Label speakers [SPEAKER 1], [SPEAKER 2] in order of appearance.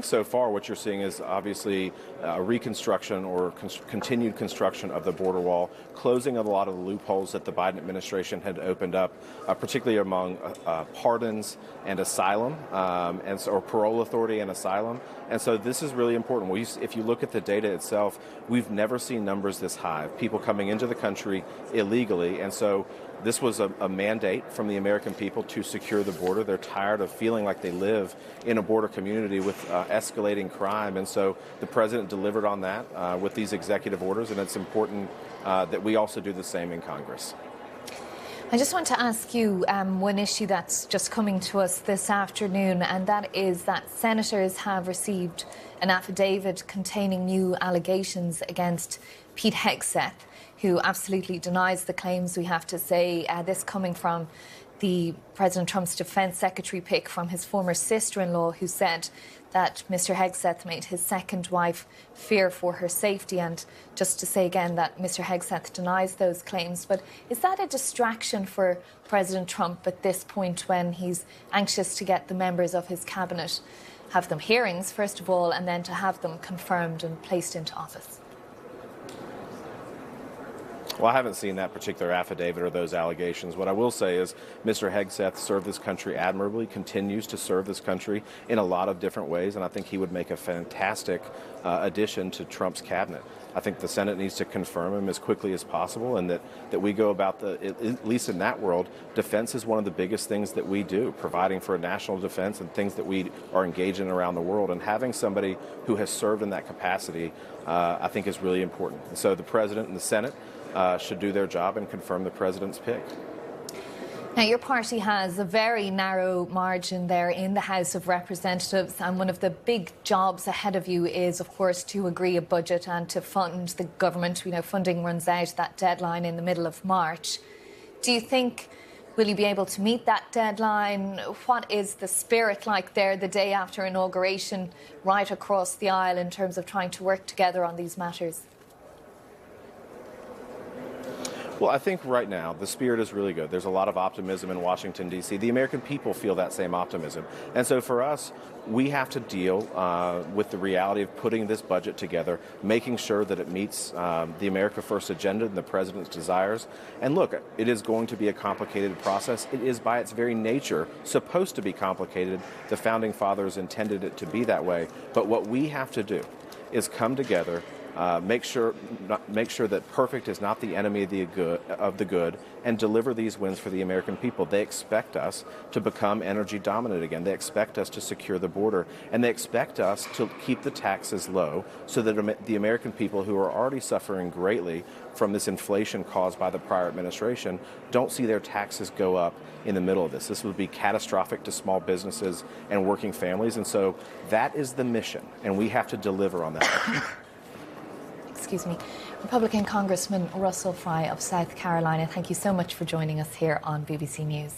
[SPEAKER 1] So far, what you're seeing is obviously a reconstruction or continued construction of the border wall, closing of a lot of the loopholes that the Biden administration had opened up, particularly among pardons and asylum, or parole authority and asylum. And so this is really important. If you look at the data itself, we've never seen numbers this high of people coming into the country illegally. And so this was a mandate from the American people to secure the border. They're tired of feeling like they live in a border community with escalating crime. And so the president delivered on that with these executive orders, and it's important that we also do the same in Congress.
[SPEAKER 2] I just want to ask you one issue that's just coming to us this afternoon, and that is that senators have received an affidavit containing new allegations against Pete Hegseth, who absolutely denies the claims, we have to say, this coming from the President Trump's defense secretary pick from his former sister-in-law, who said that Mr. Hegseth made his second wife fear for her safety. And just to say again that Mr. Hegseth denies those claims. But is that a distraction for President Trump at this point, when he's anxious to get the members of his cabinet, have them hearings, first of all, and then to have them confirmed and placed into office?
[SPEAKER 1] Well, I haven't seen that particular affidavit or those allegations. What I will say is Mr. Hegseth served this country admirably, continues to serve this country in a lot of different ways, and I think he would make a fantastic addition to Trump's cabinet. I think the Senate needs to confirm him as quickly as possible, and that we go about at least in that world, defense is one of the biggest things that we do, providing for a national defense and things that we are engaged in around the world. And having somebody who has served in that capacity, I think is really important. And so the president and the Senate should do their job and confirm the president's pick.
[SPEAKER 2] Now, your party has a very narrow margin there in the House of Representatives, and one of the big jobs ahead of you is, of course, to agree a budget and to fund the government. We know funding runs out, that deadline, in the middle of March. Do you think, will you be able to meet that deadline? What is the spirit like there the day after inauguration, right across the aisle, in terms of trying to work together on these matters?
[SPEAKER 1] Well, I think right now the spirit is really good. There's a lot of optimism in Washington, D.C. The American people feel that same optimism. And so for us, we have to deal with the reality of putting this budget together, making sure that it meets the America First agenda and the president's desires. And look, it is going to be a complicated process. It is by its very nature supposed to be complicated. The founding fathers intended it to be that way. But what we have to do is come together, make sure that perfect is not the enemy of the good, and deliver these wins for the American people. They expect us to become energy dominant again. They expect us to secure the border, and they expect us to keep the taxes low so that the American people, who are already suffering greatly from this inflation caused by the prior administration, don't see their taxes go up in the middle of this. This would be catastrophic to small businesses and working families, and so that is the mission, and we have to deliver on that.
[SPEAKER 2] Excuse me. Republican Congressman Russell Fry of South Carolina, thank you so much for joining us here on BBC News.